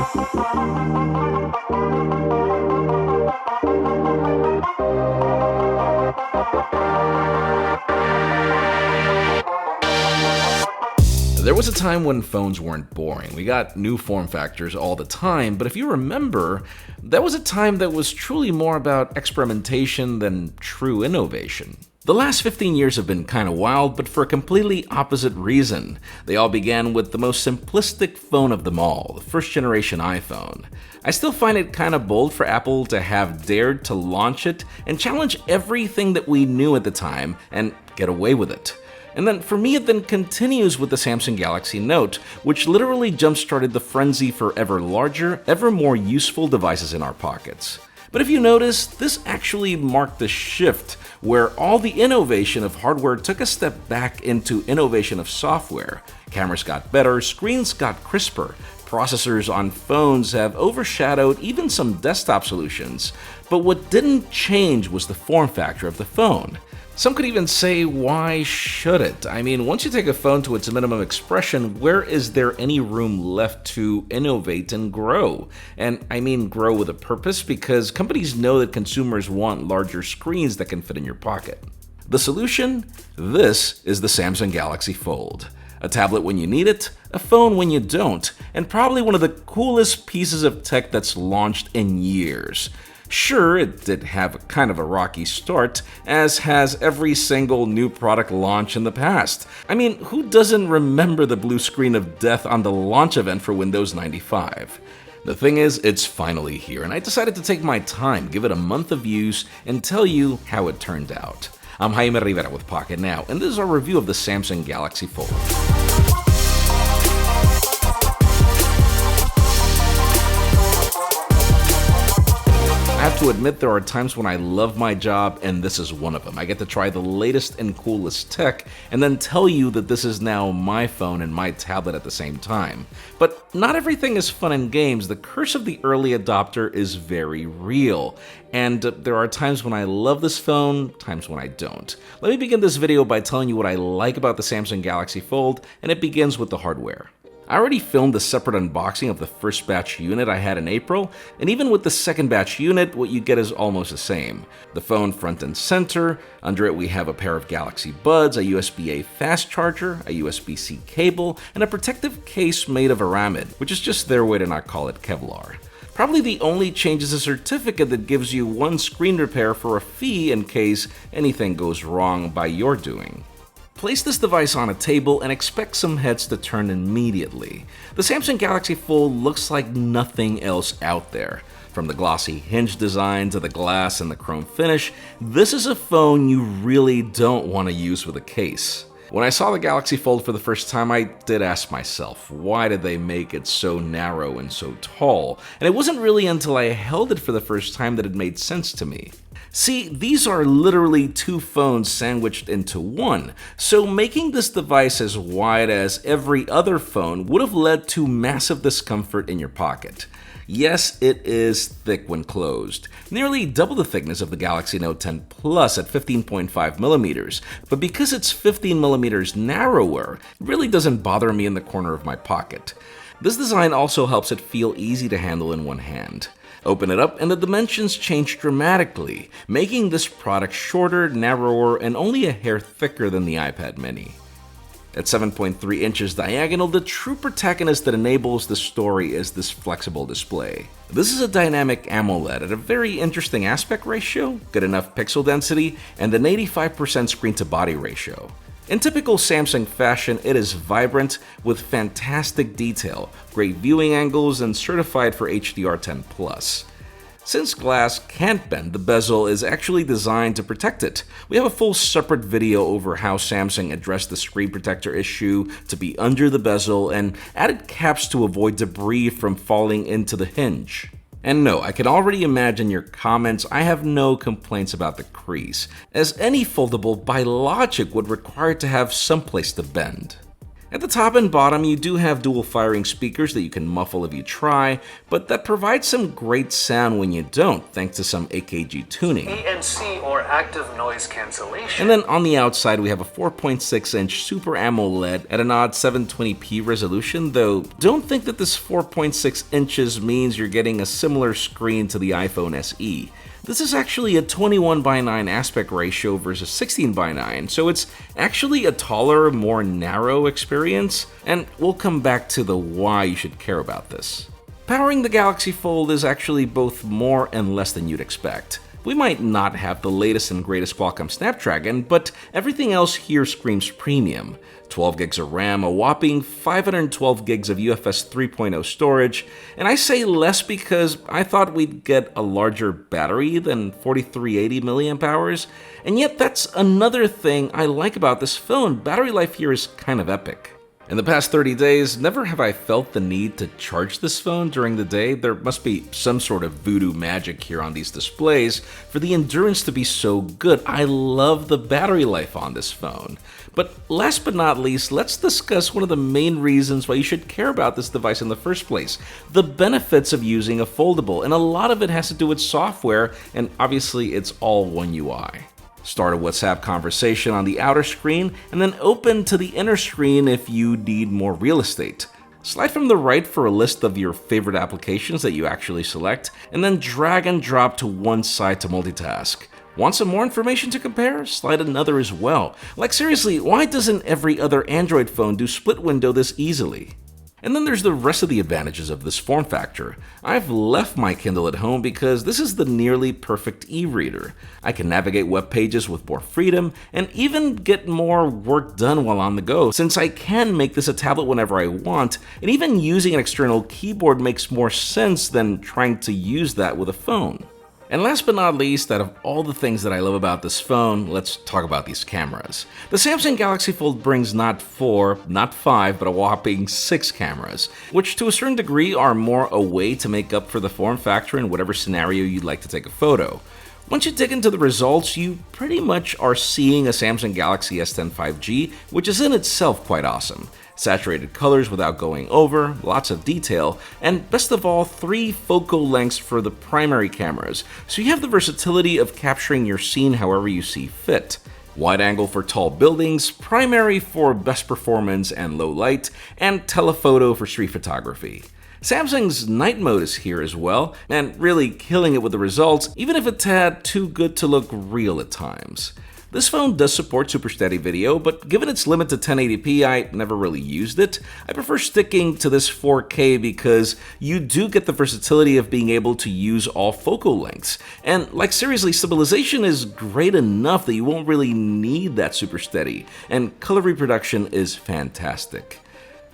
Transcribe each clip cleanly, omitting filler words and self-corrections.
There was a time when phones weren't boring. We got new form factors all the time, but if you remember, that was a time that was truly more about experimentation than true innovation. The last 15 years have been kind of wild, but for a completely opposite reason. They all began with the most simplistic phone of them all, the first generation iPhone. I still find it kind of bold for Apple to have dared to launch it and challenge everything that we knew at the time and get away with it. And then for me, it then continues with the Samsung Galaxy Note, which literally jump-started the frenzy for ever larger, ever more useful devices in our pockets. But if you notice, this actually marked a shift where all the innovation of hardware took a step back into innovation of software. Cameras got better, screens got crisper, processors on phones have overshadowed even some desktop solutions. But what didn't change was the form factor of the phone. Some could even say, why should it? I mean, once you take a phone to its minimum expression, where is there any room left to innovate and grow? And I mean grow with a purpose, because companies know that consumers want larger screens that can fit in your pocket. The solution? This is the Samsung Galaxy Fold. A tablet when you need it, a phone when you don't, and probably one of the coolest pieces of tech that's launched in years. Sure, it did have kind of a rocky start, as has every single new product launch in the past. I mean, who doesn't remember the blue screen of death on the launch event for Windows 95? The thing is, it's finally here, and I decided to take my time, give it a month of use, and tell you how it turned out. I'm Jaime Rivera with Pocketnow, and this is our review of the Samsung Galaxy Fold. I have to admit, there are times when I love my job, and this is one of them. I get to try the latest and coolest tech, and then tell you that this is now my phone and my tablet at the same time. But not everything is fun and games. The curse of the early adopter is very real. And there are times when I love this phone, times when I don't. Let me begin this video by telling you what I like about the Samsung Galaxy Fold, and it begins with the hardware. I already filmed a separate unboxing of the first batch unit I had in April, and even with the second batch unit, what you get is almost the same. The phone front and center, under it we have a pair of Galaxy Buds, a USB-A fast charger, a USB-C cable, and a protective case made of aramid, which is just their way to not call it Kevlar. Probably the only change is a certificate that gives you one screen repair for a fee in case anything goes wrong by your doing. Place this device on a table and expect some heads to turn immediately. The Samsung Galaxy Fold looks like nothing else out there. From the glossy hinge design to the glass and the chrome finish, this is a phone you really don't want to use with a case. When I saw the Galaxy Fold for the first time, I did ask myself, why did they make it so narrow and so tall? And it wasn't really until I held it for the first time that it made sense to me. See, these are literally two phones sandwiched into one, so making this device as wide as every other phone would have led to massive discomfort in your pocket. Yes, it is thick when closed, nearly double the thickness of the Galaxy Note 10 Plus at 15.5mm, but because it's 15mm narrower, it really doesn't bother me in the corner of my pocket. This design also helps it feel easy to handle in one hand. Open it up and the dimensions change dramatically, making this product shorter, narrower, and only a hair thicker than the iPad mini. At 7.3 inches diagonal, the true protagonist that enables the story is this flexible display. This is a dynamic AMOLED at a very interesting aspect ratio, good enough pixel density, and an 85% screen-to-body ratio. In typical Samsung fashion, it is vibrant with fantastic detail, great viewing angles, and certified for HDR10+. Since glass can't bend, the bezel is actually designed to protect it. We have a full separate video over how Samsung addressed the screen protector issue to be under the bezel and added caps to avoid debris from falling into the hinge. And no, I can already imagine your comments. I have no complaints about the crease, as any foldable by logic would require it to have someplace to bend. At the top and bottom, you do have dual firing speakers that you can muffle if you try, but that provides some great sound when you don't, thanks to some AKG tuning. ANC, or active noise cancellation. And then on the outside, we have a 4.6-inch Super AMOLED at an odd 720p resolution, though don't think that this 4.6 inches means you're getting a similar screen to the iPhone SE. This is actually a 21:9 aspect ratio versus 16:9, so it's actually a taller, more narrow experience, and we'll come back to the why you should care about this. Powering the Galaxy Fold is actually both more and less than you'd expect. We might not have the latest and greatest Qualcomm Snapdragon, but everything else here screams premium. 12 gigs of RAM, a whopping 512 gigs of UFS 3.0 storage, and I say less because I thought we'd get a larger battery than 4380 mAh, and yet that's another thing I like about this phone. Battery life here is kind of epic. In the past 30 days, never have I felt the need to charge this phone during the day. There must be some sort of voodoo magic here on these displays for the endurance to be so good. I love the battery life on this phone. But last but not least, let's discuss one of the main reasons why you should care about this device in the first place: the benefits of using a foldable, and a lot of it has to do with software, and obviously it's all one UI. Start a WhatsApp conversation on the outer screen, and then open to the inner screen if you need more real estate. Slide from the right for a list of your favorite applications that you actually select, and then drag and drop to one side to multitask. Want some more information to compare? Slide another as well. Like seriously, why doesn't every other Android phone do split window this easily? And then there's the rest of the advantages of this form factor. I've left my Kindle at home because this is the nearly perfect e-reader. I can navigate web pages with more freedom and even get more work done while on the go, since I can make this a tablet whenever I want, and even using an external keyboard makes more sense than trying to use that with a phone. And last but not least, out of all the things that I love about this phone, let's talk about these cameras. The Samsung Galaxy Fold brings not 4, not 5, but a whopping 6 cameras, which to a certain degree are more a way to make up for the form factor in whatever scenario you'd like to take a photo. Once you dig into the results, you pretty much are seeing a Samsung Galaxy S10 5G, which is in itself quite awesome. Saturated colors without going over, lots of detail, and best of all, 3 focal lengths for the primary cameras, so you have the versatility of capturing your scene however you see fit. Wide angle for tall buildings, primary for best performance and low light, and telephoto for street photography. Samsung's night mode is here as well, and really killing it with the results, even if it's tad too good to look real at times. This phone does support super steady video, but given its limit to 1080p, I never really used it. I prefer sticking to this 4K because you do get the versatility of being able to use all focal lengths. And like seriously, stabilization is great enough that you won't really need that super steady, and color reproduction is fantastic.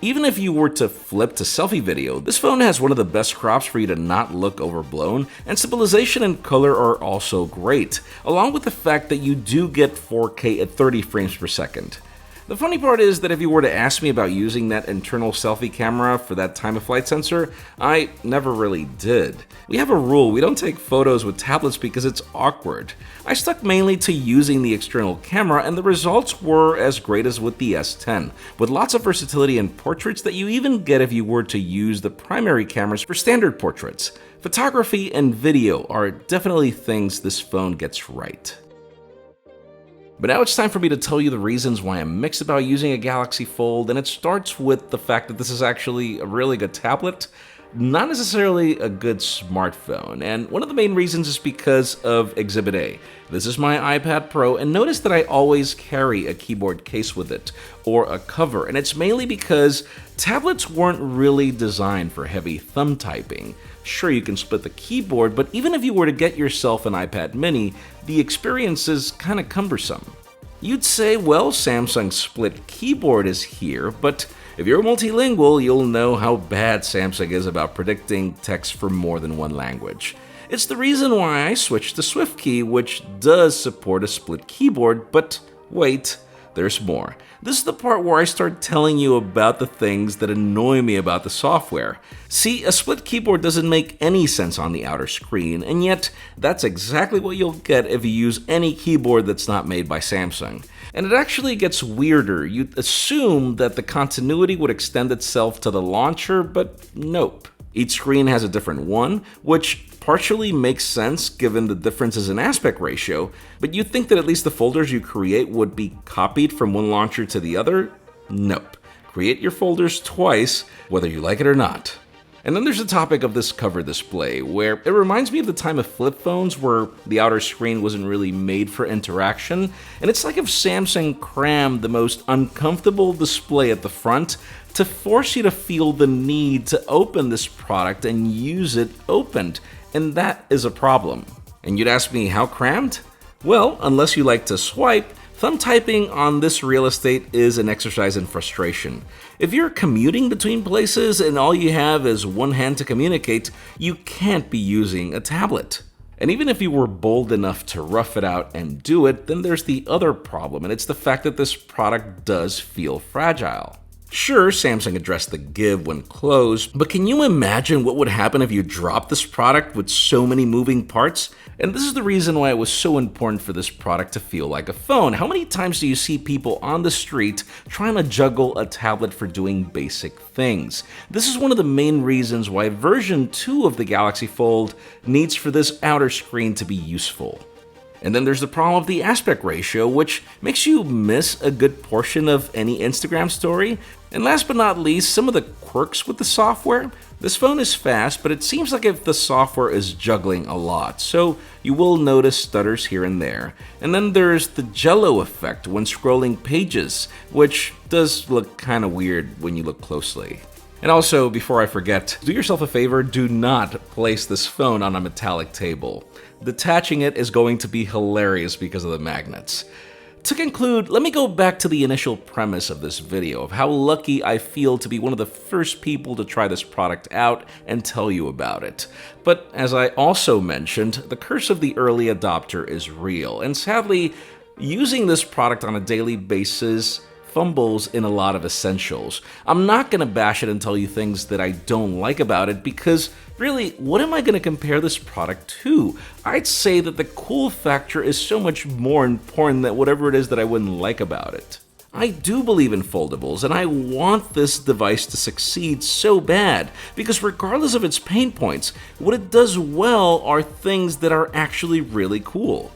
Even if you were to flip to selfie video, this phone has one of the best crops for you to not look overblown, and stabilization and color are also great, along with the fact that you do get 4K at 30 frames per second. The funny part is that if you were to ask me about using that internal selfie camera for that time-of-flight sensor, I never really did. We have a rule: we don't take photos with tablets because it's awkward. I stuck mainly to using the external camera, and the results were as great as with the S10, with lots of versatility in portraits that you even get if you were to use the primary cameras for standard portraits. Photography and video are definitely things this phone gets right. But now it's time for me to tell you the reasons why I'm mixed about using a Galaxy Fold, and it starts with the fact that this is actually a really good tablet, not necessarily a good smartphone, and one of the main reasons is because of Exhibit A. This is my iPad Pro, and notice that I always carry a keyboard case with it, or a cover, and it's mainly because tablets weren't really designed for heavy thumb typing. Sure, you can split the keyboard, but even if you were to get yourself an iPad mini, the experience is kind of cumbersome. You'd say, well, Samsung's split keyboard is here, but if you're multilingual, you'll know how bad Samsung is about predicting text from more than one language. It's the reason why I switched to SwiftKey, which does support a split keyboard, but wait, there's more. This is the part where I start telling you about the things that annoy me about the software. See, a split keyboard doesn't make any sense on the outer screen, and yet that's exactly what you'll get if you use any keyboard that's not made by Samsung. And it actually gets weirder. You'd assume that the continuity would extend itself to the launcher, but nope. Each screen has a different one, which partially makes sense given the differences in aspect ratio, but you'd think that at least the folders you create would be copied from one launcher to the other? Nope. Create your folders twice, whether you like it or not. And then there's the topic of this cover display, where it reminds me of the time of flip phones where the outer screen wasn't really made for interaction, and it's like if Samsung crammed the most uncomfortable display at the front to force you to feel the need to open this product and use it opened, and that is a problem. And you'd ask me, how crammed? Well, unless you like to swipe, thumb typing on this real estate is an exercise in frustration. If you're commuting between places and all you have is one hand to communicate, you can't be using a tablet. And even if you were bold enough to rough it out and do it, then there's the other problem, and it's the fact that this product does feel fragile. Sure, Samsung addressed the give when closed, but can you imagine what would happen if you dropped this product with so many moving parts? And this is the reason why it was so important for this product to feel like a phone. How many times do you see people on the street trying to juggle a tablet for doing basic things? This is one of the main reasons why version 2 of the Galaxy Fold needs for this outer screen to be useful. And then there's the problem of the aspect ratio, which makes you miss a good portion of any Instagram story. And last but not least, some of the quirks with the software. This phone is fast, but it seems like if the software is juggling a lot, so you will notice stutters here and there. And then there's the jello effect when scrolling pages, which does look kind of weird when you look closely. And also, before I forget, do yourself a favor, do not place this phone on a metallic table. Detaching it is going to be hilarious because of the magnets. To conclude, let me go back to the initial premise of this video of how lucky I feel to be one of the first people to try this product out and tell you about it. But as I also mentioned, the curse of the early adopter is real, and sadly, using this product on a daily basis fumbles in a lot of essentials. I'm not going to bash it and tell you things that I don't like about it because really, what am I going to compare this product to? I'd say that the cool factor is so much more important than whatever it is that I wouldn't like about it. I do believe in foldables, and I want this device to succeed so bad because regardless of its pain points, what it does well are things that are actually really cool.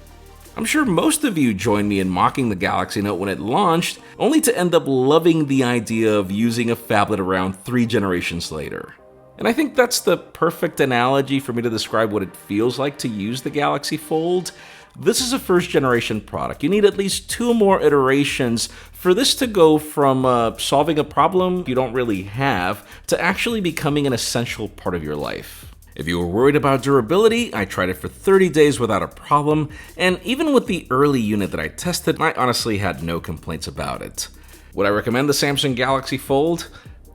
I'm sure most of you joined me in mocking the Galaxy Note when it launched, only to end up loving the idea of using a phablet around 3 generations later. And I think that's the perfect analogy for me to describe what it feels like to use the Galaxy Fold. This is a first-generation product. You need at least 2 more iterations for this to go from solving a problem you don't really have to actually becoming an essential part of your life. If you were worried about durability, I tried it for 30 days without a problem, and even with the early unit that I tested, I honestly had no complaints about it. Would I recommend the Samsung Galaxy Fold?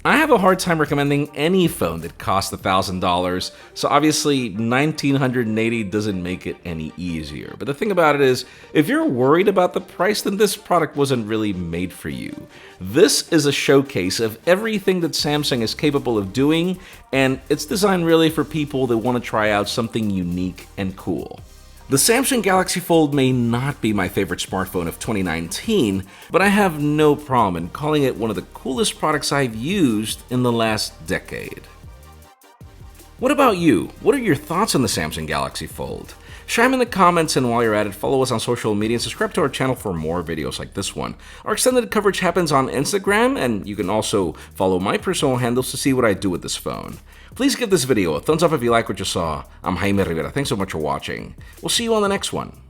I have a hard time recommending any phone that costs $1,000, so obviously $1,980 doesn't make it any easier. But the thing about it is, if you're worried about the price, then this product wasn't really made for you. This is a showcase of everything that Samsung is capable of doing, and it's designed really for people that want to try out something unique and cool. The Samsung Galaxy Fold may not be my favorite smartphone of 2019, but I have no problem in calling it one of the coolest products I've used in the last decade. What about you? What are your thoughts on the Samsung Galaxy Fold? Share them in the comments, and while you're at it, follow us on social media and subscribe to our channel for more videos like this one. Our extended coverage happens on Instagram, and you can also follow my personal handles to see what I do with this phone. Please give this video a thumbs up if you like what you saw. I'm Jaime Rivera. Thanks so much for watching. We'll see you on the next one.